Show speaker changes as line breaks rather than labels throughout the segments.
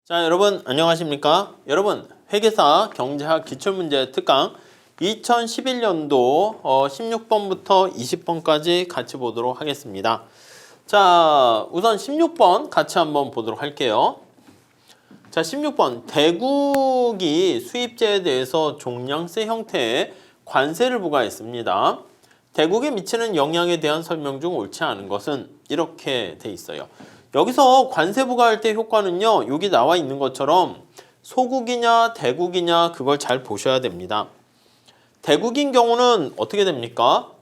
자, 여러분 안녕하십니까? 여러분 회계사 경제학 기출문제 특강 2011년도 16번부터 20번까지 같이 보도록 하겠습니다. 자, 우선 16번 같이 한번 보도록 할게요. 자, 16번 대국이 수입제에 대해서 종량세 형태의 관세를 부과했습니다. 대국에 미치는 영향에 대한 설명 중 옳지 않은 것은 이렇게 돼 있어요. 여기서 관세 부과할 때 효과는요, 여기 나와 있는 것처럼 소국이냐 대국이냐 그걸 잘 보셔야 됩니다. 대국인 경우는 어떻게 됩니까?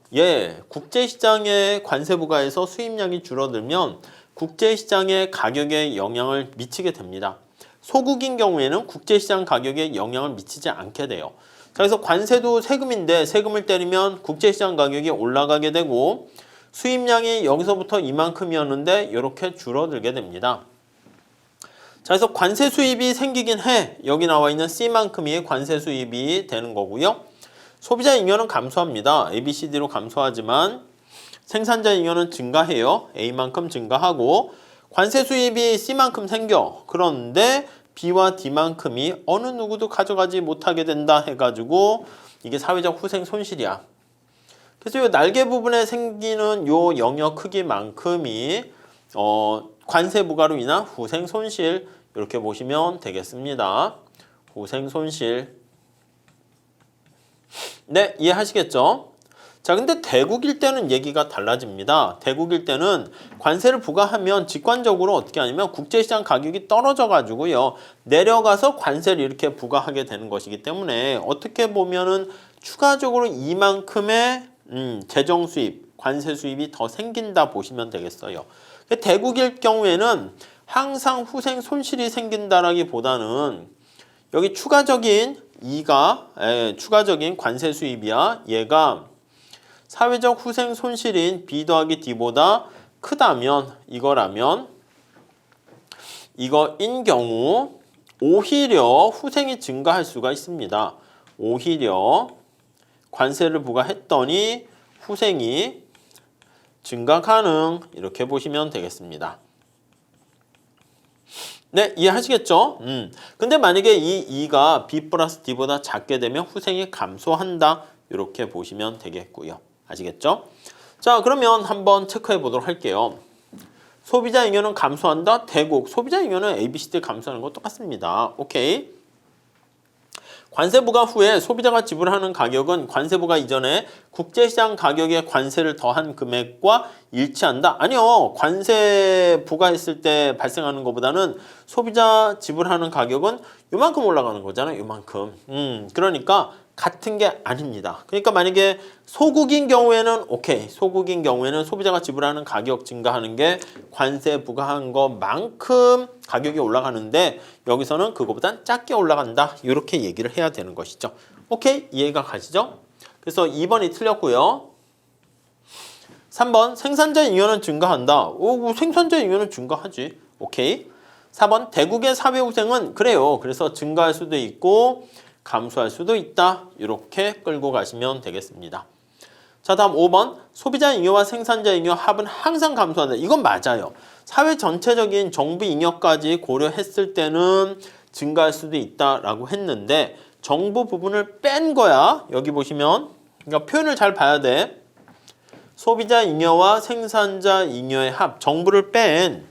국제시장에 관세 부과해서 수입량이 줄어들면 국제시장의 가격에 영향을 미치게 됩니다. 소국인 경우에는 국제시장 가격에 영향을 미치지 않게 돼요. 자, 그래서 관세도 세금인데 세금을 때리면 국제시장 가격이 올라가게 되고 수입량이 여기서부터 이만큼이었는데 이렇게 줄어들게 됩니다. 자, 그래서 관세 수입이 생기긴 해. 여기 나와 있는 C만큼이 관세 수입이 되는 거고요. 소비자 잉여는 감소합니다. A, B, C, D로 감소하지만 생산자 잉여는 증가해요. A만큼 증가하고 관세 수입이 C만큼 생겨. 그런데 B와 D만큼이 어느 누구도 가져가지 못하게 된다 해가지고 이게 사회적 후생 손실이야. 그래서 이 날개 부분에 생기는 요 영역 크기만큼이 관세 부과로 인한 후생 손실 이렇게 보시면 되겠습니다. 후생 손실. 네, 이해하시겠죠? 자, 근데 대국일 때는 얘기가 달라집니다. 대국일 때는 관세를 부과하면 직관적으로 어떻게 하냐면 국제시장 가격이 떨어져 가지고요. 내려가서 관세를 이렇게 부과하게 되는 것이기 때문에 어떻게 보면은 추가적으로 이만큼의 재정 수입, 관세 수입이 더 생긴다 보시면 되겠어요. 대국일 경우에는 항상 후생 손실이 생긴다라기보다는 여기 추가적인 추가적인 관세 수입이야. 얘가 사회적 후생 손실인 B 더하기 D보다 크다면 이거라면 이거인 경우 오히려 후생이 증가할 수가 있습니다. 오히려 관세를 부과했더니 후생이 증가 가능 이렇게 보시면 되겠습니다. 네, 이해하시겠죠? 근데 만약에 이 2가 B 플러스 D보다 작게 되면 후생이 감소한다 이렇게 보시면 되겠고요. 아시겠죠? 자, 그러면 한번 체크해 보도록 할게요. 소비자 잉여는 감소한다. 대국. 소비자 잉여는 A, B, C, D 감소하는 거 똑같습니다. 오케이. 관세 부과 후에 소비자가 지불하는 가격은 관세 부과 이전에 국제시장 가격에 관세를 더한 금액과 일치한다? 아니요. 관세 부과했을 때 발생하는 것보다는 소비자 지불하는 가격은 요만큼 올라가는 거잖아요. 요만큼. 그러니까 같은 게 아닙니다. 그러니까 만약에 소국인 경우에는 오케이. 소국인 경우에는 소비자가 지불하는 가격 증가하는 게 관세 부과한 것만큼 가격이 올라가는데 여기서는 그거보단 작게 올라간다. 이렇게 얘기를 해야 되는 것이죠. 오케이? 이해가 가시죠? 그래서 2번이 틀렸고요. 3번 생산자 잉여는 증가한다. 생산자 잉여는 증가하지. 오케이. 4번 대국의 사회후생은 그래요. 그래서 증가할 수도 있고 감소할 수도 있다. 이렇게 끌고 가시면 되겠습니다. 자, 다음 5번 소비자 잉여와 생산자 잉여 합은 항상 감소한다. 이건 맞아요. 사회 전체적인 정부 잉여까지 고려했을 때는 증가할 수도 있다라고 했는데 정부 부분을 뺀 거야. 여기 보시면 그러니까 표현을 잘 봐야 돼. 소비자 잉여와 생산자 잉여의 합, 정부를 뺀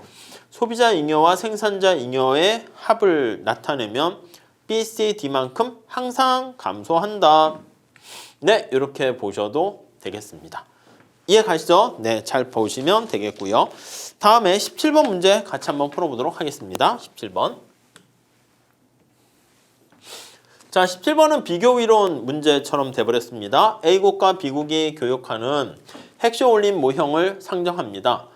소비자 잉여와 생산자 잉여의 합을 나타내면 B, C, D만큼 항상 감소한다. 네, 이렇게 보셔도 되겠습니다. 이해 가시죠? 네, 잘 보시면 되겠고요. 다음에 17번 문제 같이 한번 풀어보도록 하겠습니다. 17번. 자, 17번은 비교이론 문제처럼 돼버렸습니다. A국과 B국이 교역하는 핵쇼올림 모형을 상정합니다.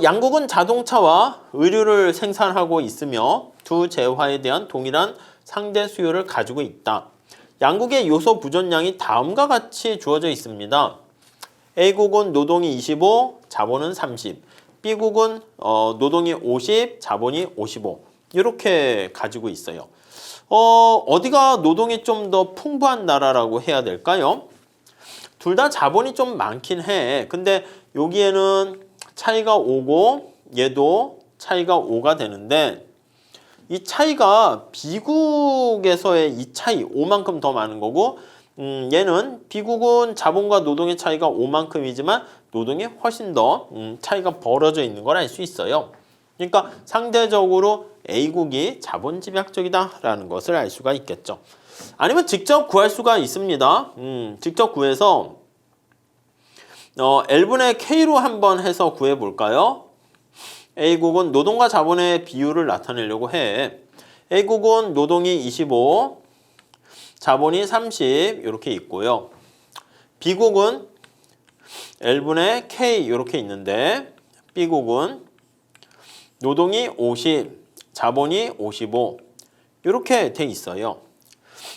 양국은 자동차와 의류를 생산하고 있으며 두 재화에 대한 동일한 상대 수요를 가지고 있다. 양국의 요소 부존량이 다음과 같이 주어져 있습니다. A국은 노동이 25, 자본은 30. B국은 노동이 50, 자본이 55. 이렇게 가지고 있어요. 어디가 노동이 좀 더 풍부한 나라라고 해야 될까요? 둘 다 자본이 좀 많긴 해. 근데 여기에는 차이가 5고 얘도 차이가 5가 되는데 이 차이가 B국에서의 이 차이 5만큼 더 많은 거고 얘는 B국은 자본과 노동의 차이가 5만큼이지만 노동이 훨씬 더 차이가 벌어져 있는 걸 알 수 있어요. 그러니까 상대적으로 A국이 자본집약적이다라는 것을 알 수가 있겠죠. 아니면 직접 구할 수가 있습니다. 직접 구해서 L분의 K로 한번 해서 구해볼까요? A국은 노동과 자본의 비율을 나타내려고 해. A국은 노동이 25, 자본이 30 이렇게 있고요. B국은 L분의 K 이렇게 있는데 B국은 노동이 50, 자본이 55 이렇게 돼 있어요.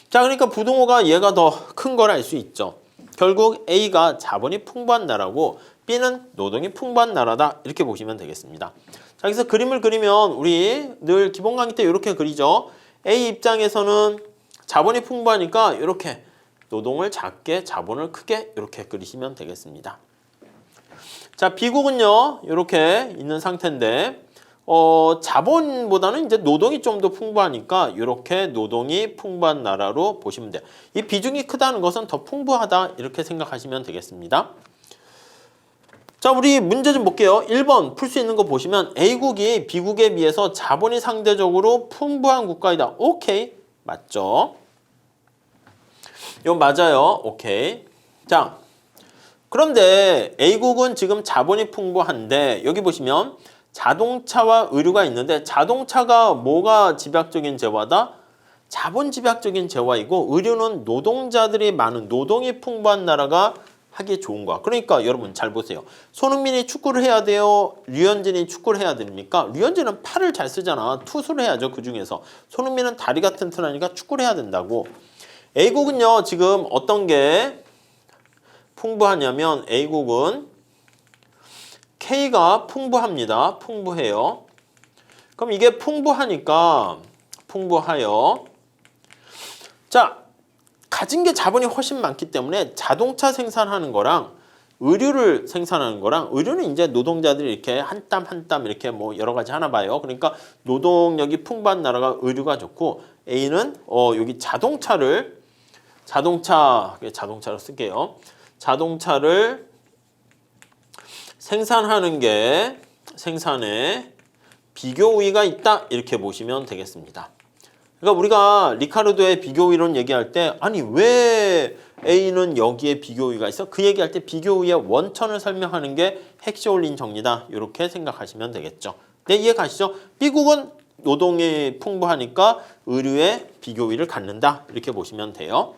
자, 그러니까 부등호가 얘가 더 큰 걸 알 수 있죠. 결국 A가 자본이 풍부한 나라고 B는 노동이 풍부한 나라다 이렇게 보시면 되겠습니다. 자, 여기서 그림을 그리면 우리 늘 기본 강의 때 이렇게 그리죠. A 입장에서는 자본이 풍부하니까 이렇게 노동을 작게 자본을 크게 이렇게 그리시면 되겠습니다. 자, B국은요 이렇게 있는 상태인데 자본보다는 이제 노동이 좀 더 풍부하니까 이렇게 노동이 풍부한 나라로 보시면 돼요. 이 비중이 크다는 것은 더 풍부하다 이렇게 생각하시면 되겠습니다. 자, 우리 문제 좀 볼게요. 1번 풀 수 있는 거 보시면 A국이 B국에 비해서 자본이 상대적으로 풍부한 국가이다. 오케이. 맞죠? 이거 맞아요. 오케이. 자, 그런데 A국은 지금 자본이 풍부한데 여기 보시면 자동차와 의류가 있는데 자동차가 뭐가 집약적인 재화다? 자본 집약적인 재화이고 의류는 노동자들이 많은 노동이 풍부한 나라가 하기 좋은 거야. 그러니까 여러분 잘 보세요. 손흥민이 축구를 해야 돼요? 류현진이 축구를 해야 됩니까? 류현진은 팔을 잘 쓰잖아. 투수를 해야죠. 그중에서. 손흥민은 다리가 튼튼하니까 축구를 해야 된다고. A국은요. 지금 어떤 게 풍부하냐면 A국은 K가 풍부합니다. 풍부해요. 그럼 이게 풍부하니까 풍부하여. 자, 가진 게 자본이 훨씬 많기 때문에 자동차 생산하는 거랑 의류를 생산하는 거랑 의류는 이제 노동자들이 이렇게 한 땀 한 땀 이렇게 뭐 여러 가지 하나 봐요. 그러니까 노동력이 풍부한 나라가 의류가 좋고 A는 여기 자동차로 쓸게요. 자동차를 생산하는 게 생산에 비교 우위가 있다 이렇게 보시면 되겠습니다. 그러니까 우리가 리카르도의 비교 이론 얘기할 때 아니 왜 A는 여기에 비교 우위가 있어? 그 얘기할 때 비교 우위의 원천을 설명하는 게 핵시올린 정리다 이렇게 생각하시면 되겠죠. 네, 이해 가시죠? B국은 노동이 풍부하니까 의류의 비교 우위를 갖는다 이렇게 보시면 돼요.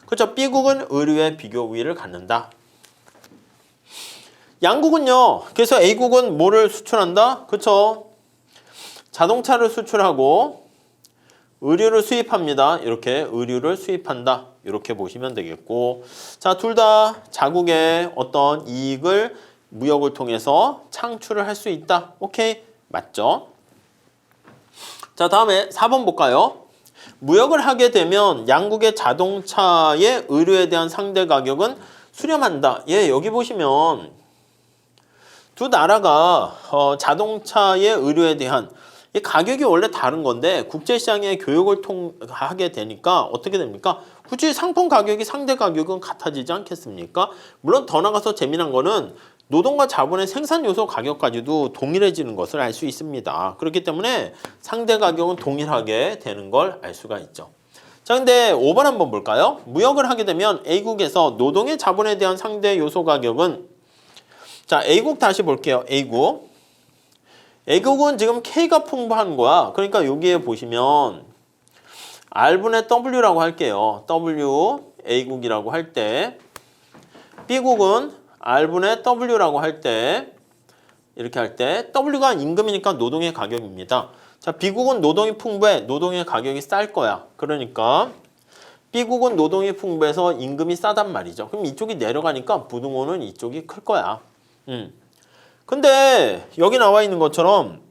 그렇죠? B국은 의류의 비교 우위를 갖는다. 양국은요. 그래서 A국은 뭐를 수출한다? 그렇죠? 자동차를 수출하고 의류를 수입합니다. 이렇게 의류를 수입한다. 이렇게 보시면 되겠고 자, 둘 다 자국의 어떤 이익을 무역을 통해서 창출을 할 수 있다. 오케이. 맞죠? 자, 다음에 4번 볼까요? 무역을 하게 되면 양국의 자동차의 의류에 대한 상대 가격은 수렴한다. 예, 여기 보시면 두 나라가 자동차의 의류에 대한 이 가격이 원래 다른 건데 국제시장의 교역을 하게 되니까 어떻게 됩니까? 굳이 상품 가격이 상대 가격은 같아지지 않겠습니까? 물론 더 나가서 재미난 거는 노동과 자본의 생산 요소 가격까지도 동일해지는 것을 알 수 있습니다. 그렇기 때문에 상대 가격은 동일하게 되는 걸 알 수가 있죠. 자, 근데 5번 한번 볼까요? 무역을 하게 되면 A국에서 노동의 자본에 대한 상대 요소 가격은 자, A국 다시 볼게요. A국은 지금 K가 풍부한 거야. 그러니까 여기에 보시면 R분의 W라고 할게요. W A국이라고 할 때 B국은 R분의 W라고 할 때 이렇게 할 때 W가 임금이니까 노동의 가격입니다. 자, B국은 노동이 풍부해. 노동의 가격이 쌀 거야. 그러니까 B국은 노동이 풍부해서 임금이 싸단 말이죠. 그럼 이쪽이 내려가니까 부등호는 이쪽이 클 거야. 근데 여기 나와 있는 것처럼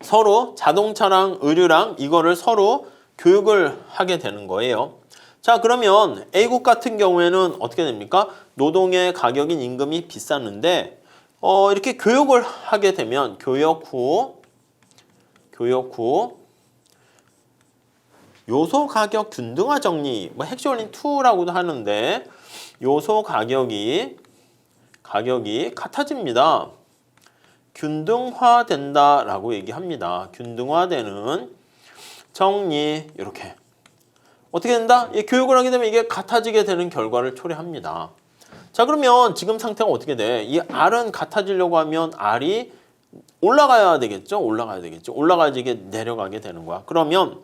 서로 자동차랑 의류랑 이거를 서로 교육을 하게 되는 거예요. 자, 그러면 A국 같은 경우에는 어떻게 됩니까? 노동의 가격인 임금이 비쌌는데 이렇게 교육을 하게 되면 교역 후 교역 후 요소 가격 균등화 정리, 뭐 핵쇼링 2라고도 하는데 요소 가격이 같아집니다. 균등화된다라고 얘기합니다. 균등화되는 정리 이렇게 어떻게 된다? 교육을 하게 되면 이게 같아지게 되는 결과를 초래합니다. 자 그러면 지금 상태가 어떻게 돼? 이 R은 같아지려고 하면 R이 올라가야 되겠죠? 올라가야지 이게 내려가게 되는 거야. 그러면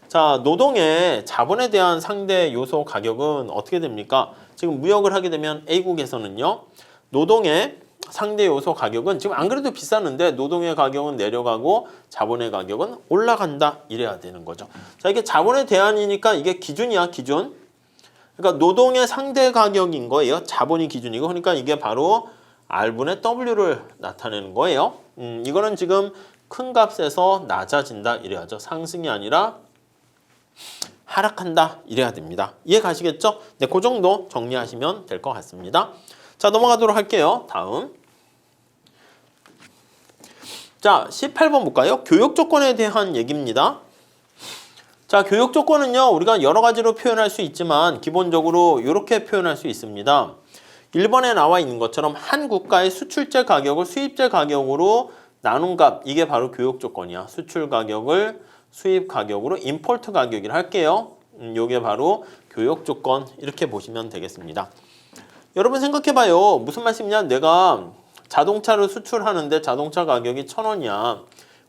자 노동의 자본에 대한 상대 요소 가격은 어떻게 됩니까? 지금 무역을 하게 되면 A국에서는요. 노동의 상대 요소 가격은 지금 안 그래도 비쌌는데 노동의 가격은 내려가고 자본의 가격은 올라간다 이래야 되는 거죠. 자 이게 자본의 대안이니까 이게 기준이야 기준. 그러니까 노동의 상대 가격인 거예요. 자본이 기준이고 그러니까 이게 바로 R분의 W를 나타내는 거예요. 이거는 지금 큰 값에서 낮아진다 이래야죠. 상승이 아니라 하락한다 이래야 됩니다. 이해 가시겠죠? 네, 그 정도 정리하시면 될 것 같습니다. 자 넘어가도록 할게요. 다음 자 18번 볼까요? 교육 조건에 대한 얘기입니다. 자 교육 조건은요 우리가 여러 가지로 표현할 수 있지만 기본적으로 이렇게 표현할 수 있습니다. 1번에 나와 있는 것처럼 한 국가의 수출제 가격을 수입제 가격으로 나눈 값 이게 바로 교육 조건이야. 수출 가격을 수입 가격으로 임포트 가격이라 할게요. 이게 바로 교육 조건 이렇게 보시면 되겠습니다. 여러분 생각해봐요. 무슨 말씀이냐? 내가 자동차를 수출하는데 자동차 가격이 1,000원이야.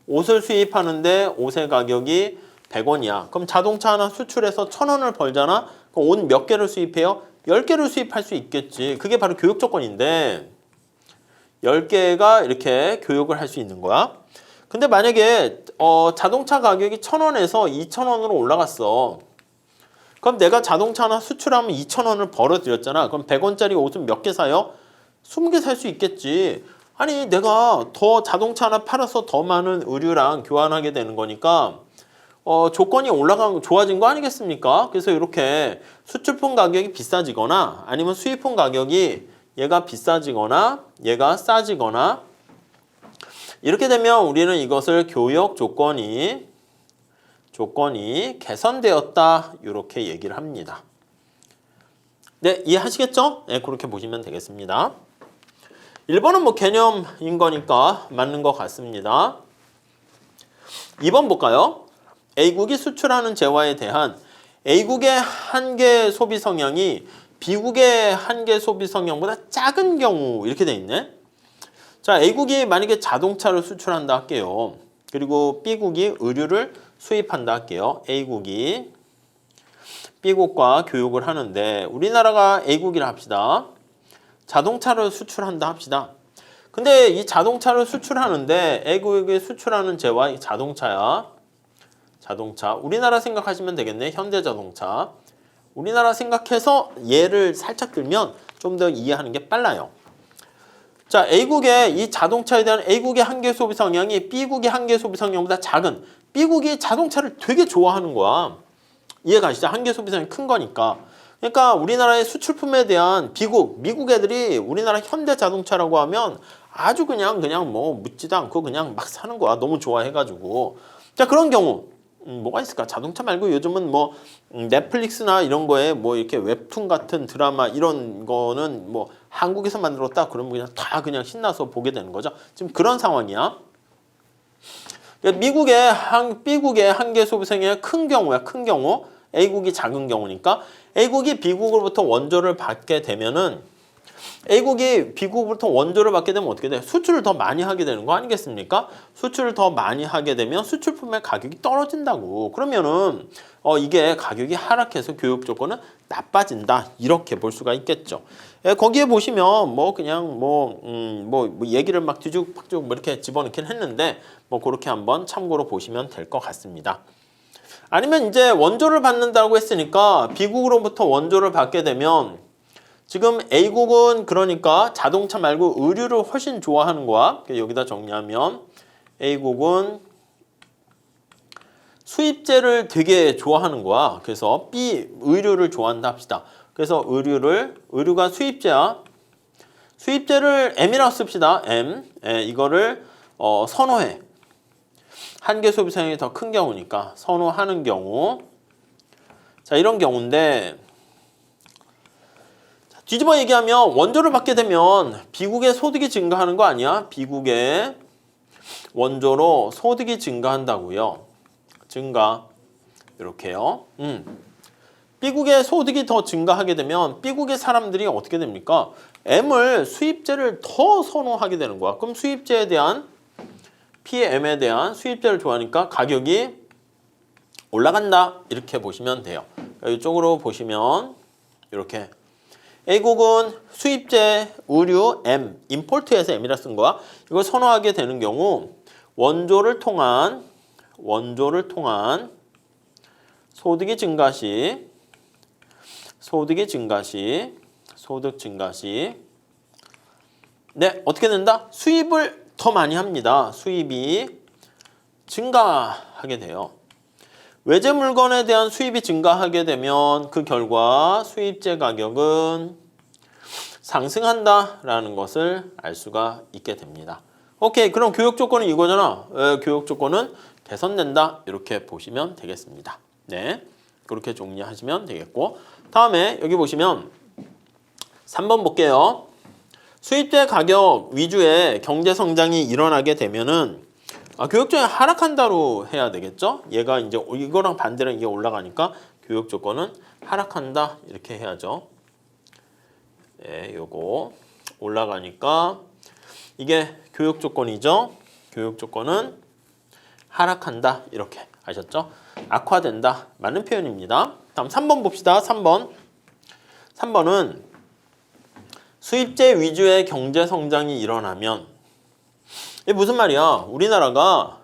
옷을 수입하는데 옷의 가격이 100원이야. 그럼 자동차 하나 수출해서 1,000원을 벌잖아? 그럼 옷 몇 개를 수입해요? 10개를 수입할 수 있겠지. 그게 바로 교육 조건인데 10개가 이렇게 교육을 할 수 있는 거야. 근데 만약에 자동차 가격이 1,000원에서 2,000원으로 올라갔어. 그럼 내가 자동차 하나 수출하면 2,000원을 벌어들였잖아. 그럼 100원짜리 옷은 몇 개 사요? 20개 살 수 있겠지. 아니 내가 더 자동차 하나 팔아서 더 많은 의류랑 교환하게 되는 거니까 조건이 좋아진 거 아니겠습니까? 그래서 이렇게 수출품 가격이 비싸지거나 아니면 수입품 가격이 얘가 비싸지거나 얘가 싸지거나 이렇게 되면 우리는 이것을 교역 조건이 개선되었다 이렇게 얘기를 합니다. 네, 이해하시겠죠? 네, 그렇게 보시면 되겠습니다. 1번은 뭐 개념인 거니까 맞는 것 같습니다. 2번 볼까요? A국이 수출하는 재화에 대한 A국의 한계 소비 성향이 B국의 한계 소비 성향보다 작은 경우 이렇게 돼 있네. 자, A국이 만약에 자동차를 수출한다 할게요. 그리고 B국이 의류를 수입한다 할게요. A국이 B국과 교육을 하는데 우리나라가 A국이라 합시다. 자동차를 수출한다 합시다. 근데 이 자동차를 수출하는데 A국이 수출하는 재화 자동차야. 자동차. 우리나라 생각하시면 되겠네. 현대자동차. 우리나라 생각해서 예를 살짝 들면 좀 더 이해하는 게 빨라요. 자, A국의 이 자동차에 대한 A국의 한계 소비 성향이 B국의 한계 소비 성향보다 작은 B국이 자동차를 되게 좋아하는 거야. 이해 가시죠? 한계 소비 성향이 큰 거니까. 그러니까 우리나라의 수출품에 대한 미국 애들이 우리나라 현대자동차라고 하면 아주 그냥 뭐 묻지도 않고 그냥 막 사는 거야. 너무 좋아해가지고. 자, 그런 경우 뭐가 있을까? 자동차 말고 요즘은 뭐 넷플릭스나 이런 거에 뭐 이렇게 웹툰 같은 드라마 이런 거는 뭐 한국에서 만들었다 그러면 그냥 다 그냥 신나서 보게 되는 거죠. 지금 그런 상황이야. B국의 한계 소비 성향이 큰 경우야. 큰 경우. A국이 작은 경우니까 A국이 B국으로부터 원조를 받게 되면은 A국이 B국으로부터 원조를 받게 되면 어떻게 돼? 수출을 더 많이 하게 되는 거 아니겠습니까? 수출을 더 많이 하게 되면 수출품의 가격이 떨어진다고. 그러면은 이게 가격이 하락해서 교육 조건은 나빠진다. 이렇게 볼 수가 있겠죠. 거기에 보시면 뭐 그냥 뭐 얘기를 막 뒤죽박죽 뭐 이렇게 집어넣긴 했는데 뭐 그렇게 한번 참고로 보시면 될 것 같습니다. 아니면 이제 원조를 받는다고 했으니까 B국으로부터 원조를 받게 되면 지금 A국은 그러니까 자동차 말고 의류를 훨씬 좋아하는 거야. 여기다 정리하면 A국은 수입제를 되게 좋아하는 거야. 그래서 B 의류를 좋아한다 합시다. 그래서 의류가 수입제야. 수입제를 M이라고 씁시다. M. 이거를 선호해. 한계 소비량이 더 큰 경우니까 선호하는 경우. 자, 이런 경우인데 뒤집어 얘기하면 원조를 받게 되면 비국의 소득이 증가하는 거 아니야? 비국의 원조로 소득이 증가한다고요. 증가. 이렇게요. B국의 소득이 더 증가하게 되면 B국의 사람들이 어떻게 됩니까? M을 수입제를 더 선호하게 되는 거야. 그럼 수입제에 대한 PM에 대한 수입제를 좋아하니까 가격이 올라간다. 이렇게 보시면 돼요. 이쪽으로 보시면 이렇게 A국은 수입제, 의류, M, 임포트에서 M이라 쓴 거야. 이걸 선호하게 되는 경우 원조를 통한 소득이 증가 시 소득 증가 시 네, 어떻게 된다? 수입을 더 많이 합니다. 수입이 증가하게 돼요. 외제 물건에 대한 수입이 증가하게 되면 그 결과 수입제 가격은 상승한다라는 것을 알 수가 있게 됩니다. 오케이, 그럼 교육 조건은 이거잖아. 교육 조건은 개선된다. 이렇게 보시면 되겠습니다. 네, 그렇게 정리하시면 되겠고, 다음에 여기 보시면 3번 볼게요. 수입제 가격 위주의 경제 성장이 일어나게 되면은 교육조건이 하락한다로 해야 되겠죠? 얘가 이제 이거랑 반대로 이게 올라가니까 교육 조건은 하락한다 이렇게 해야죠. 네, 요거 올라가니까 이게 교육 조건이죠. 교육 조건은 하락한다 이렇게 아셨죠? 악화된다 맞는 표현입니다. 다음 3번 봅시다. 3번은 수입제 위주의 경제 성장이 일어나면 이게 무슨 말이야? 우리나라가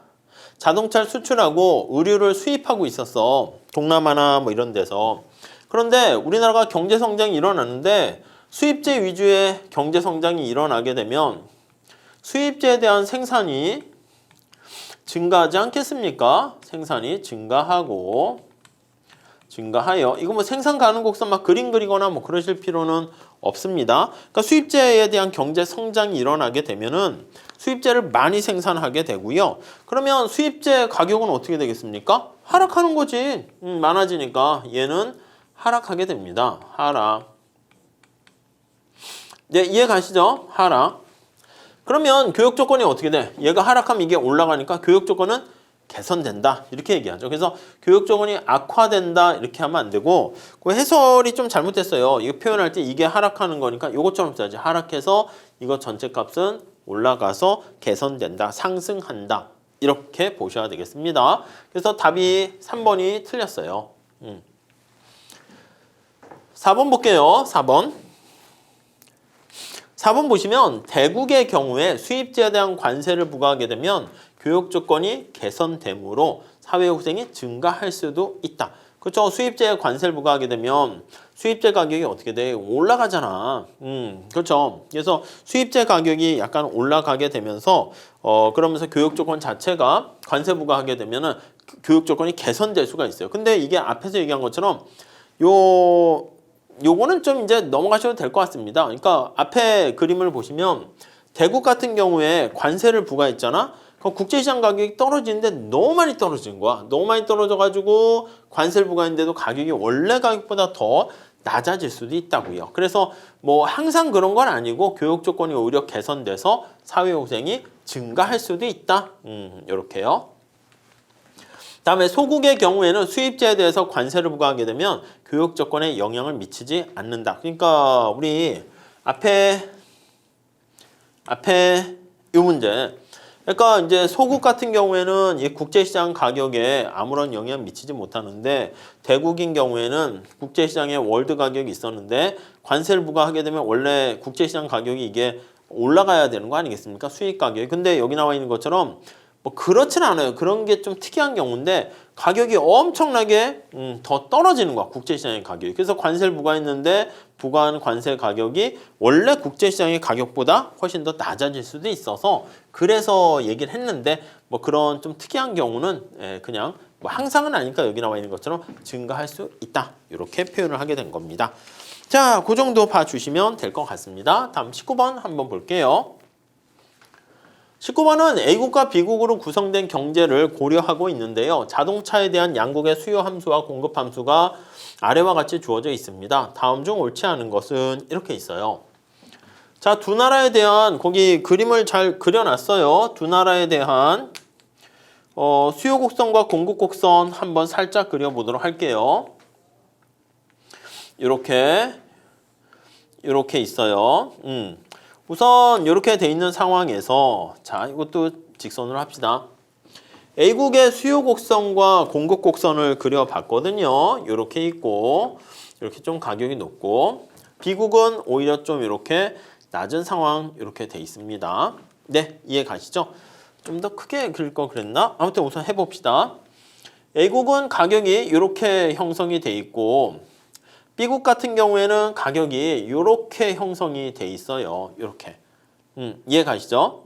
자동차를 수출하고 의류를 수입하고 있었어. 동남아나 뭐 이런 데서. 그런데 우리나라가 경제 성장이 일어나는데 수입제 위주의 경제 성장이 일어나게 되면 수입제에 대한 생산이 증가하지 않겠습니까? 생산이 증가하여. 이거 뭐 생산 가능곡선 막 그림 그리거나 뭐 그러실 필요는 없습니다. 그러니까 수입제에 대한 경제 성장이 일어나게 되면은 수입제를 많이 생산하게 되고요. 그러면 수입제 가격은 어떻게 되겠습니까? 하락하는 거지. 많아지니까 얘는 하락하게 됩니다. 하락. 네, 이해 가시죠? 하락. 그러면 교육 조건이 어떻게 돼? 얘가 하락하면 이게 올라가니까 교육 조건은 개선된다. 이렇게 얘기하죠. 그래서 교육 조건이 악화된다. 이렇게 하면 안 되고 그 해설이 좀 잘못됐어요. 이거 표현할 때 이게 하락하는 거니까 이것처럼 써야지. 하락해서 이거 전체 값은 올라가서 개선된다. 상승한다. 이렇게 보셔야 되겠습니다. 그래서 답이 3번이 틀렸어요. 4번 볼게요. 4번 보시면 대국의 경우에 수입제에 대한 관세를 부과하게 되면 교육 조건이 개선되므로 사회후생이 증가할 수도 있다. 그렇죠? 수입제에 관세를 부과하게 되면 수입제 가격이 어떻게 돼? 올라가잖아. 그렇죠? 그래서 수입제 가격이 약간 올라가게 되면서 그러면서 교육 조건 자체가 관세 부과하게 되면은 교육 조건이 개선될 수가 있어요. 근데 이게 앞에서 얘기한 것처럼 요거는 좀 이제 넘어가셔도 될 것 같습니다. 그러니까 앞에 그림을 보시면 대국 같은 경우에 관세를 부과했잖아. 그럼 국제시장 가격이 떨어지는데 너무 많이 떨어진 거야. 너무 많이 떨어져가지고 관세를 부과했는데도 가격이 원래 가격보다 더 낮아질 수도 있다고요. 그래서 뭐 항상 그런 건 아니고 교육 조건이 오히려 개선돼서 사회후생이 증가할 수도 있다. 이렇게요. 다음에 소국의 경우에는 수입제에 대해서 관세를 부과하게 되면 교육 조건에 영향을 미치지 않는다. 그러니까 우리 앞에 이 문제. 그러니까 이제 소국 같은 경우에는 이 국제시장 가격에 아무런 영향 미치지 못하는데 대국인 경우에는 국제시장에 월드 가격이 있었는데 관세를 부과하게 되면 원래 국제시장 가격이 이게 올라가야 되는 거 아니겠습니까? 수입 가격이. 근데 여기 나와 있는 것처럼 뭐 그렇진 않아요. 그런 게 좀 특이한 경우인데 가격이 엄청나게 더 떨어지는 거야. 국제시장의 가격이. 그래서 관세를 부과했는데 부과한 관세 가격이 원래 국제시장의 가격보다 훨씬 더 낮아질 수도 있어서 그래서 얘기를 했는데 뭐 그런 좀 특이한 경우는 그냥 뭐 항상은 아니니까 여기 나와 있는 것처럼 증가할 수 있다. 이렇게 표현을 하게 된 겁니다. 자, 그 정도 봐주시면 될 것 같습니다. 다음 19번 한번 볼게요. 19번은 A국과 B국으로 구성된 경제를 고려하고 있는데요. 자동차에 대한 양국의 수요 함수와 공급 함수가 아래와 같이 주어져 있습니다. 다음 중 옳지 않은 것은 이렇게 있어요. 자, 두 나라에 대한 거기 그림을 잘 그려놨어요. 두 나라에 대한 수요 곡선과 공급 곡선 한번 살짝 그려보도록 할게요. 이렇게 있어요. 우선 이렇게 돼 있는 상황에서 자, 이것도 직선으로 합시다. A국의 수요 곡선과 공급 곡선을 그려봤거든요. 이렇게 있고 이렇게 좀 가격이 높고 B국은 오히려 좀 이렇게 낮은 상황 이렇게 돼 있습니다. 네, 이해 가시죠? 좀 더 크게 그릴 거 그랬나? 아무튼 우선 해봅시다. A국은 가격이 이렇게 형성이 돼 있고 B국 같은 경우에는 가격이 이렇게 형성이 돼 있어요. 이렇게. 이해 가시죠?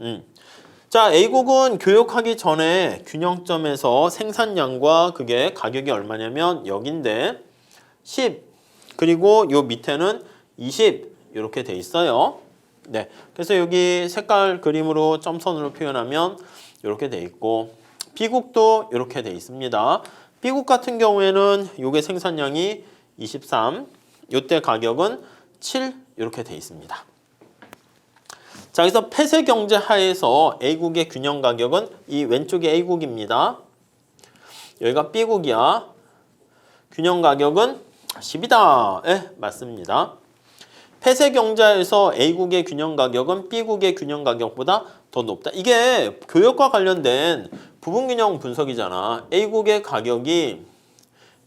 자, A국은 교역하기 전에 균형점에서 생산량과 그게 가격이 얼마냐면 여긴데 10 그리고 요 밑에는 20 이렇게 돼 있어요. 네, 그래서 여기 색깔 그림으로 점선으로 표현하면 이렇게 돼 있고 B국도 이렇게 돼 있습니다. B국 같은 경우에는 요게 생산량이 23, 요때 가격은 7 이렇게 돼 있습니다. 자, 그래서 폐쇄 경제 하에서 A국의 균형 가격은 이 왼쪽이 A국입니다. 여기가 B국이야. 균형 가격은 10이다. 예, 맞습니다. 폐쇄 경제에서 A국의 균형 가격은 B국의 균형 가격보다 더 높다. 이게 교역과 관련된 부분균형 분석이잖아. A국의 가격이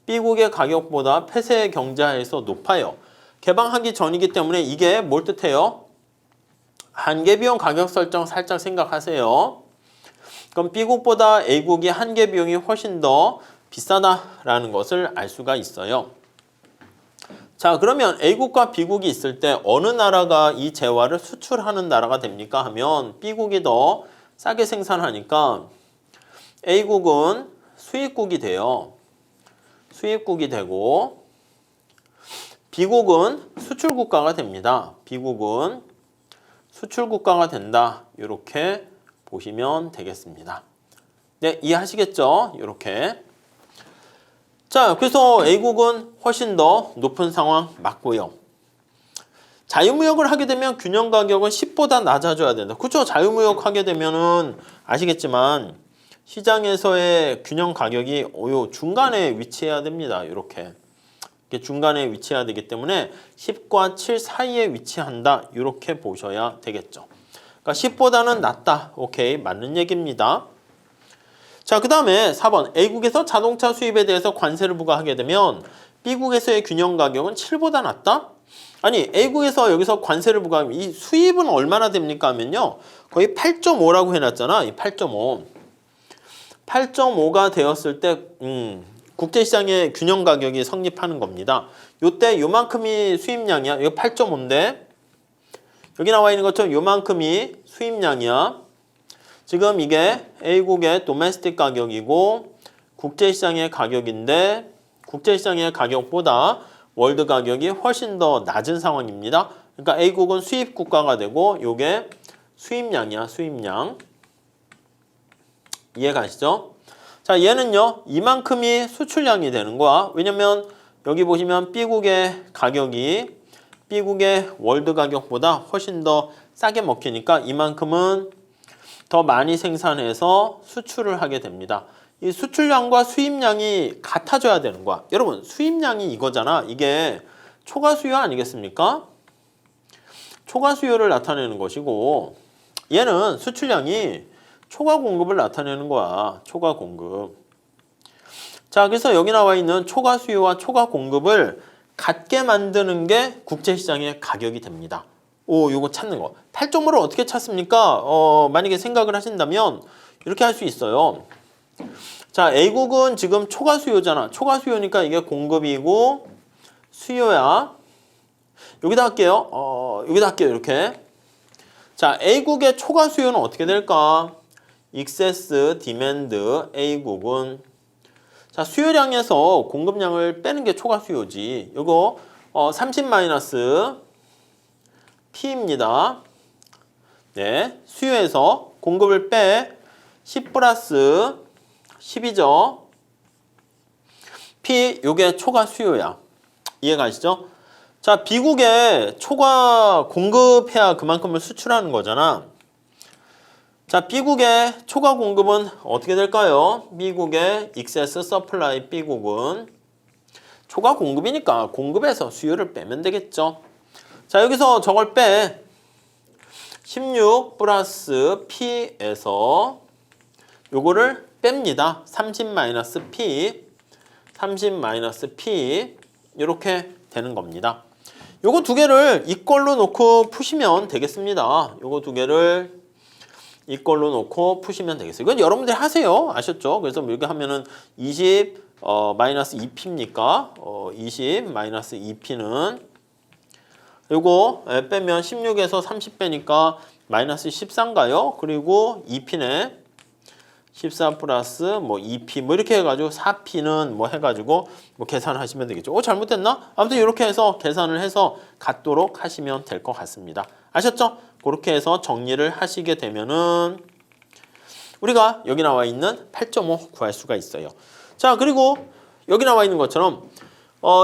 B국의 가격보다 폐쇄 경제에서 높아요. 개방하기 전이기 때문에 이게 뭘 뜻해요? 한계비용 가격 설정 살짝 생각하세요. 그럼 B국보다 A국이 한계비용이 훨씬 더 비싸다라는 것을 알 수가 있어요. 자, 그러면 A국과 B국이 있을 때 어느 나라가 이 재화를 수출하는 나라가 됩니까? 하면 B국이 더 싸게 생산하니까 A국은 수입국이 돼요. 수입국이 되고 B국은 수출국가가 됩니다. B국은 수출국가가 된다. 이렇게 보시면 되겠습니다. 네, 이해하시겠죠? 이렇게. 자, 그래서 A국은 훨씬 더 높은 상황 맞고요. 자유무역을 하게 되면 균형 가격은 10보다 낮아져야 된다. 그렇죠? 자유무역 하게 되면은 아시겠지만 시장에서의 균형 가격이 요 중간에 위치해야 됩니다. 이렇게 중간에 위치해야 되기 때문에 10과 7 사이에 위치한다. 이렇게 보셔야 되겠죠. 그러니까 10보다는 낮다. 오케이, 맞는 얘기입니다. 자, 그 다음에 4번 A국에서 자동차 수입에 대해서 관세를 부과하게 되면 B국에서의 균형 가격은 7보다 낮다? 아니, A국에서 여기서 관세를 부과하면 이 수입은 얼마나 됩니까 하면요, 거의 8.5라고 해놨잖아. 이 8.5. 8.5가 되었을 때 국제시장의 균형 가격이 성립하는 겁니다. 요때 요만큼이 수입량이야. 이거 8.5인데 여기 나와 있는 것처럼 요만큼이 수입량이야. 지금 이게 A국의 도메스틱 가격이고 국제시장의 가격인데 국제시장의 가격보다 월드 가격이 훨씬 더 낮은 상황입니다. 그러니까 A국은 수입 국가가 되고 요게 수입량이야. 수입량. 이해 가시죠? 자, 얘는요, 이만큼이 수출량이 되는 거야. 왜냐면 여기 보시면 B국의 가격이 B국의 월드 가격보다 훨씬 더 싸게 먹히니까 이만큼은 더 많이 생산해서 수출을 하게 됩니다. 이 수출량과 수입량이 같아져야 되는 거야. 여러분, 수입량이 이거잖아. 이게 초과 수요 아니겠습니까? 초과 수요를 나타내는 것이고 얘는 수출량이 초과 공급을 나타내는 거야. 초과 공급. 자, 그래서 여기 나와 있는 초과 수요와 초과 공급을 같게 만드는 게 국제시장의 가격이 됩니다. 오, 요거 찾는 거. 8.5를 어떻게 찾습니까? 만약에 생각을 하신다면 이렇게 할 수 있어요. 자, A국은 지금 초과 수요잖아. 초과 수요니까 이게 공급이고 수요야. 여기다 할게요. 여기다 할게요. 이렇게. 자, A국의 초과 수요는 어떻게 될까? excess demand A국은 자, 수요량에서 공급량을 빼는 게 초과 수요지. 이거 30 마이너스 P입니다. 네, 수요에서 공급을 빼 10 플러스 10이죠. P 요게 초과 수요야. 이해가시죠? 자, B국에 초과 공급해야 그만큼을 수출하는 거잖아. 자, B국의 초과 공급은 어떻게 될까요? B국의 excess supply B국은 초과 공급이니까 공급에서 수요를 빼면 되겠죠. 자, 여기서 저걸 빼 16 플러스 P에서 요거를 뺍니다. 30 마이너스 P 30 마이너스 P 이렇게 되는 겁니다. 요거 두 개를 이꼴로 놓고 푸시면 되겠습니다. 요거 두 개를 이꼴로 놓고 푸시면 되겠어요. 이건 여러분들이 하세요. 아셨죠? 그래서 이렇게 하면은 20 마이너스 2P입니까? 20 마이너스 2P는 요거 빼면 16에서 30 빼니까 마이너스 14인가요? 그리고 2P네. 14 플러스 뭐 2P 뭐 이렇게 해가지고 4P는 뭐 해가지고 뭐 계산하시면 되겠죠. 잘못됐나? 아무튼 이렇게 해서 계산을 해서 같도록 하시면 될 것 같습니다. 아셨죠? 그렇게 해서 정리를 하시게 되면은 우리가 여기 나와 있는 8.5 구할 수가 있어요. 자, 그리고 여기 나와 있는 것처럼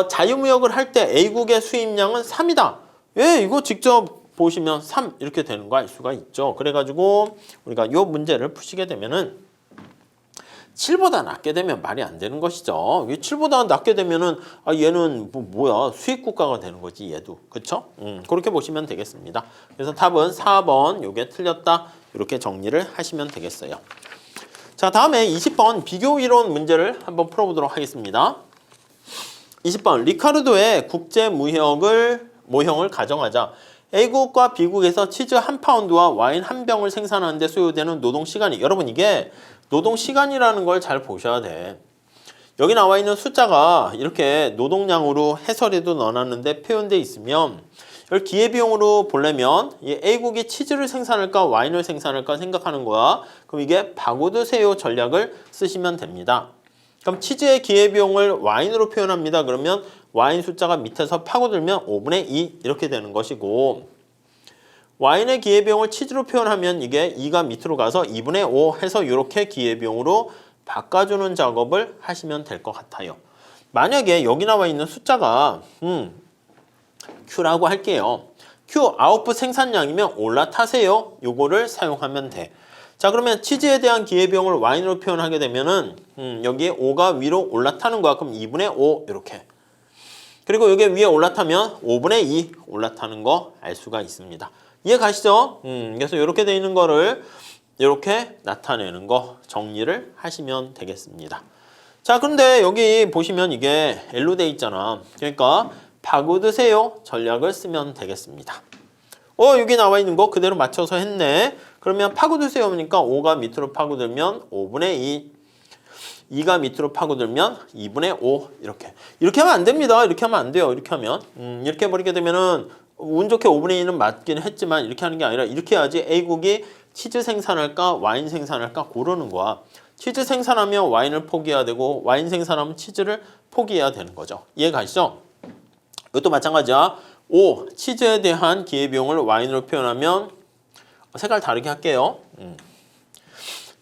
자유무역을 할 때 A국의 수입량은 3이다. 왜? 이거 직접 보시면 3 이렇게 되는 거 알 수가 있죠. 그래가지고 우리가 이 문제를 푸시게 되면은 7보다 낮게 되면 말이 안 되는 것이죠. 7보다 낮게 되면은 얘는 뭐야 수입 국가가 되는 거지 얘도. 그쵸? 그렇게 보시면 되겠습니다. 그래서 답은 4번 요게 틀렸다. 이렇게 정리를 하시면 되겠어요. 자, 다음에 20번 비교 이론 문제를 한번 풀어보도록 하겠습니다. 20번 리카르도의 국제 모형을 가정하자. A국과 B국에서 치즈 1파운드와 와인 1병을 생산하는 데 소요되는 노동시간이, 여러분 이게 노동시간이라는 걸 잘 보셔야 돼. 여기 나와 있는 숫자가 이렇게 노동량으로 해설에도 넣어놨는데 표현되어 있으면 이걸 기회비용으로 보려면 이 A국이 치즈를 생산할까 와인을 생산할까 생각하는 거야. 그럼 이게 바구드세요 전략을 쓰시면 됩니다. 그럼 치즈의 기회비용을 와인으로 표현합니다. 그러면 와인 숫자가 밑에서 파고들면 5분의 2 이렇게 되는 것이고, 와인의 기회비용을 치즈로 표현하면 이게 2가 밑으로 가서 2분의 5 해서 이렇게 기회비용으로 바꿔주는 작업을 하시면 될 것 같아요. 만약에 여기 나와 있는 숫자가 Q라고 할게요. Q 아웃풋 생산량이면 올라타세요. 요거를 사용하면 돼. 자, 그러면 치즈에 대한 기회비용을 와인으로 표현하게 되면은 여기에 5가 위로 올라타는 거야. 그럼 2분의 5 이렇게. 그리고 여기 위에 올라타면 5분의 2 올라타는 거 알 수가 있습니다. 이해 가시죠? 그래서 이렇게 돼 있는 거를 이렇게 나타내는 거 정리를 하시면 되겠습니다. 자, 그런데 여기 보시면 이게 L로 돼 있잖아. 그러니까 바구드세요 전략을 쓰면 되겠습니다. 여기 나와 있는 거 그대로 맞춰서 했네. 그러면 파고드세요니까 5가 밑으로 파고들면 5분의 2, 2가 밑으로 파고들면 2분의 5 이렇게. 이렇게 하면 안 됩니다. 이렇게 하면 안 돼요. 이렇게 하면 이렇게 해버리게 되면은 운 좋게 5분의 2는 맞긴 했지만 이렇게 하는 게 아니라 이렇게 해야지 A국이 치즈 생산할까 와인 생산할까 고르는 거야. 치즈 생산하면 와인을 포기해야 되고 와인 생산하면 치즈를 포기해야 되는 거죠. 이해 가시죠? 이것도 마찬가지야. 5. 치즈에 대한 기회비용을 와인으로 표현하면 색깔 다르게 할게요.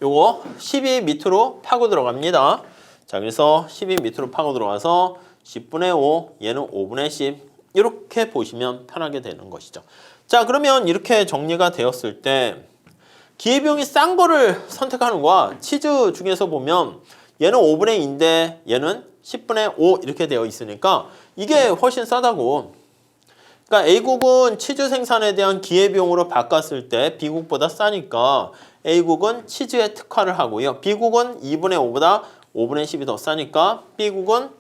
요거 10이 밑으로 파고 들어갑니다. 자, 그래서 10이 밑으로 파고 들어가서 10분의 5, 얘는 5분의 10 이렇게 보시면 편하게 되는 것이죠. 자, 그러면 이렇게 정리가 되었을 때 기회비용이 싼 거를 선택하는 거야. 치즈 중에서 보면 얘는 5분의 2인데 얘는 10분의 5 이렇게 되어 있으니까 이게 훨씬 싸다고. 그러니까 A국은 치즈 생산에 대한 기회비용으로 바꿨을 때 B국보다 싸니까 A국은 치즈에 특화를 하고요. B국은 2분의 5보다 5분의 10이 더 싸니까 B국은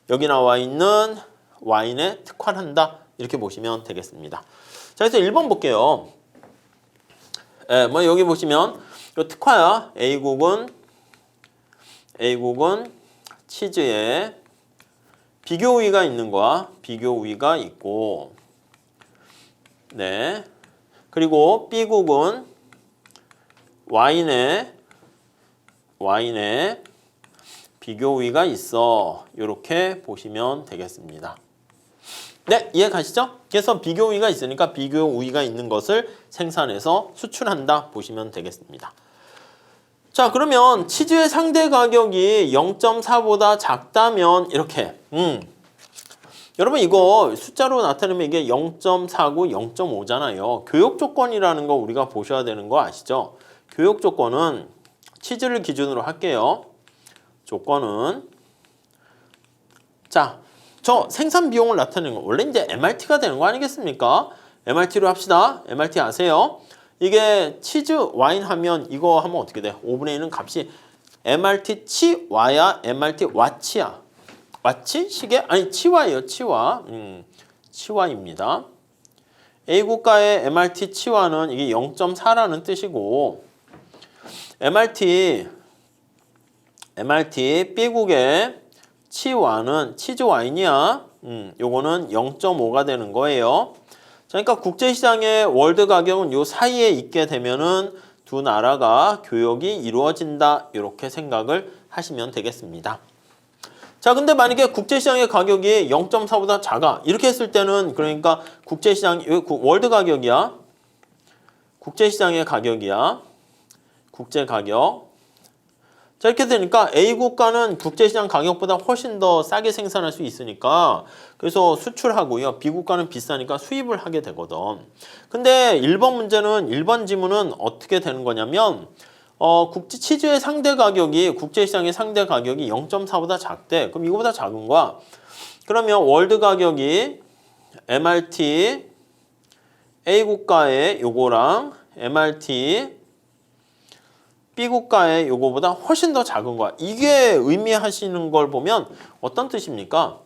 여기 나와 있는 와인에 특화를 한다. 이렇게 보시면 되겠습니다. 자, 그래서 1번 볼게요. 뭐 여기 보시면 이 특화야. A국은 치즈에 비교 우위가 있는 거야. 비교 우위가 있고, 네. 그리고 B국은 와인에 비교 우위가 있어. 이렇게 보시면 되겠습니다. 네, 이해 가시죠? 그래서 비교 우위가 있으니까 비교 우위가 있는 것을 생산해서 수출한다 보시면 되겠습니다. 자, 그러면 치즈의 상대 가격이 0.4보다 작다면 이렇게 여러분 이거 숫자로 나타내면 이게 0.4고 0.5잖아요. 교역 조건이라는 거 우리가 보셔야 되는 거 아시죠? 교역 조건은 치즈를 기준으로 할게요. 조건은 자, 저 생산 비용을 나타내는 거 원래 이제 MRT가 되는 거 아니겠습니까? MRT로 합시다. MRT 아세요? 이게 치즈 와인 하면 이거 하면 어떻게 돼? 5분의 1은 값이 MRT 치와야 MRT 와치야. 와치? 시계? 아니 치와예요. 치와. 치와입니다. A 국가의 MRT 치와는 이게 0.4라는 뜻이고 MRT B국의 치와는 치즈 와인이야. 요거는 0.5가 되는 거예요. 자, 그러니까 국제시장의 월드 가격은 요 사이에 있게 되면은 두 나라가 교역이 이루어진다. 이렇게 생각을 하시면 되겠습니다. 자, 근데 만약에 국제시장의 가격이 0.4보다 작아. 이렇게 했을 때는 그러니까 국제시장, 월드 가격이야. 국제시장의 가격이야. 국제 가격. 자, 이렇게 되니까 A 국가는 국제시장 가격보다 훨씬 더 싸게 생산할 수 있으니까 그래서 수출하고요. B 국가는 비싸니까 수입을 하게 되거든. 근데 1번 문제는 1번 지문은 어떻게 되는 거냐면 치즈의 상대 가격이 국제시장의 상대 가격이 0.4보다 작대. 그럼 이거보다 작은 거야. 그러면 월드 가격이 MRT A 국가의 요거랑 MRT B 국가의 요거보다 훨씬 더 작은 거야. 이게 의미하시는 걸 보면 어떤 뜻입니까?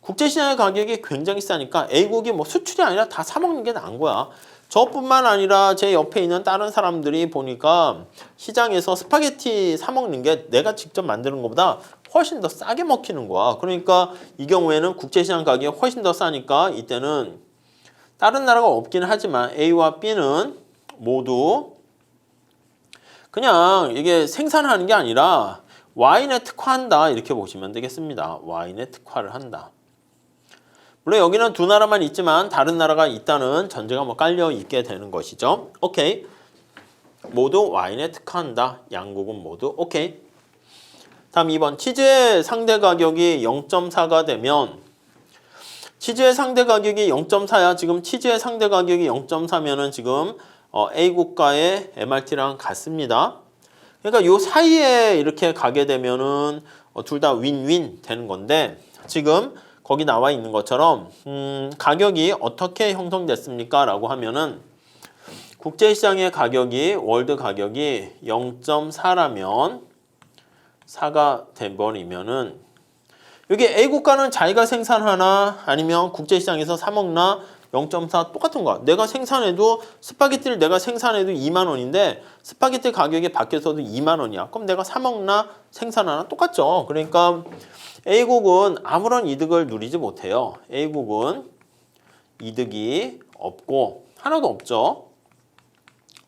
국제시장의 가격이 굉장히 싸니까 A국이 뭐 수출이 아니라 다 사 먹는 게 나은 거야. 저뿐만 아니라 제 옆에 있는 다른 사람들이 보니까 시장에서 스파게티 사 먹는 게 내가 직접 만드는 것보다 훨씬 더 싸게 먹히는 거야. 그러니까 이 경우에는 국제시장 가격이 훨씬 더 싸니까 이때는 다른 나라가 없긴 하지만 A와 B는 모두 그냥 이게 생산하는 게 아니라 와인에 특화한다 이렇게 보시면 되겠습니다. 와인에 특화를 한다. 물론 여기는 두 나라만 있지만 다른 나라가 있다는 전제가 뭐 깔려 있게 되는 것이죠. 오케이. 모두 와인에 특화한다. 양국은 모두 오케이. 다음 2번 치즈의 상대 가격이 0.4가 되면 치즈의 상대 가격이 0.4야. 지금 치즈의 상대 가격이 0.4면은 지금 A 국가의 MRT랑 같습니다. 그러니까 요 사이에 이렇게 가게 되면은 둘 다 윈윈 되는 건데 지금 거기 나와 있는 것처럼 가격이 어떻게 형성됐습니까? 라고 하면은 국제시장의 가격이 월드 가격이 0.4라면 4가 돼버리면은 여기 A 국가는 자기가 생산하나 아니면 국제시장에서 사 먹나 0.4 똑같은 거야. 내가 생산해도 스파게티를 내가 생산해도 2만 원인데 스파게티 가격이 밖에서도 2만 원이야. 그럼 내가 사 먹나 생산하나 똑같죠. 그러니까 A국은 아무런 이득을 누리지 못해요. A국은 이득이 없고 하나도 없죠.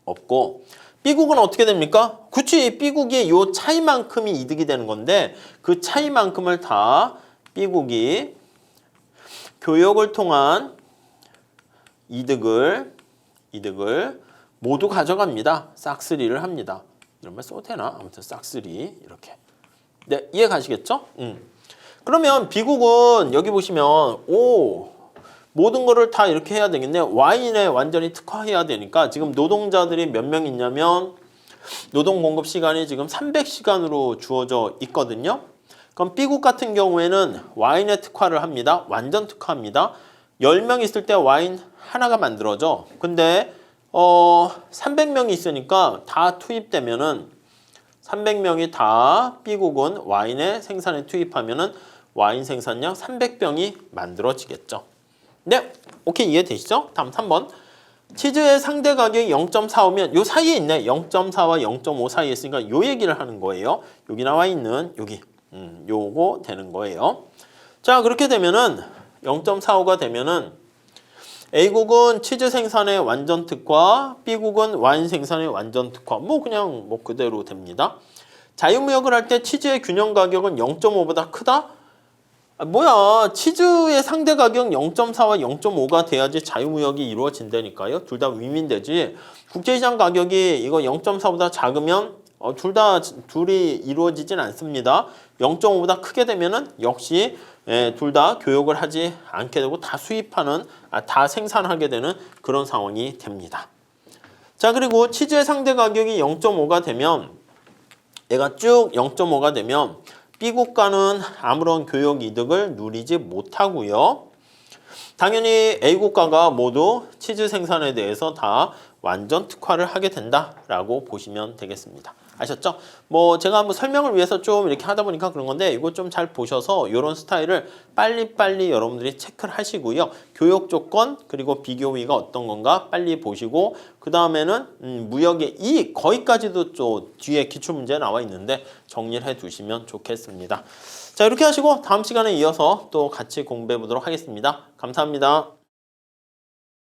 없고 B국은 어떻게 됩니까? 그치, B국이 요 차이만큼이 이득이 되는 건데 그 차이만큼을 다 B국이 교역을 통한 이득을 모두 가져갑니다. 싹쓸이를 합니다. 이런 말 써도 되나? 아무튼 싹쓸이 이렇게. 네, 이해 가시겠죠? 그러면 B국은 여기 보시면 모든 거를 다 이렇게 해야 되겠네. 와인에 완전히 특화해야 되니까 지금 노동자들이 몇 명 있냐면 노동 공급 시간이 지금 300시간으로 주어져 있거든요. 그럼 B국 같은 경우에는 와인에 특화를 합니다. 완전 특화합니다. 10명 있을 때 와인 하나가 만들어져. 근데 300명이 있으니까 다 투입되면은 300명이 다 B국은 와인의 생산에 투입하면은 와인 생산량 300병이 만들어지겠죠. 네, 오케이 이해되시죠? 다음 3번. 치즈의 상대 가격이 0.45면 요 사이에 있네. 0.4와 0.5 사이에 있으니까 요 얘기를 하는 거예요. 여기 나와 있는 여기 요거 되는 거예요. 자, 그렇게 되면은 0.45가 되면은 A국은 치즈 생산의 완전 특화, B국은 와인 생산의 완전 특화. 그냥 그대로 됩니다. 자유무역을 할 때 치즈의 균형 가격은 0.5보다 크다? 뭐야, 치즈의 상대 가격 0.4와 0.5가 돼야지 자유무역이 이루어진다니까요. 둘 다 윈윈되지. 국제시장 가격이 이거 0.4보다 작으면 둘이 이루어지진 않습니다. 0.5보다 크게 되면은 역시 둘 다 교역을 하지 않게 되고 다 수입하는, 다 생산하게 되는 그런 상황이 됩니다. 자, 그리고 치즈의 상대 가격이 0.5가 되면 얘가 쭉 0.5가 되면 B국가는 아무런 교역 이득을 누리지 못하고요. 당연히 A국가가 모두 치즈 생산에 대해서 다 완전 특화를 하게 된다라고 보시면 되겠습니다. 아셨죠? 뭐 제가 한번 설명을 위해서 좀 이렇게 하다 보니까 그런 건데 이거 좀 잘 보셔서 이런 스타일을 빨리빨리 여러분들이 체크를 하시고요. 교역 조건 그리고 비교위가 어떤 건가 빨리 보시고 그 다음에는 무역의 이익 거기까지도 좀 뒤에 기출문제 나와 있는데 정리를 해두시면 좋겠습니다. 자, 이렇게 하시고 다음 시간에 이어서 또 같이 공부해 보도록 하겠습니다. 감사합니다.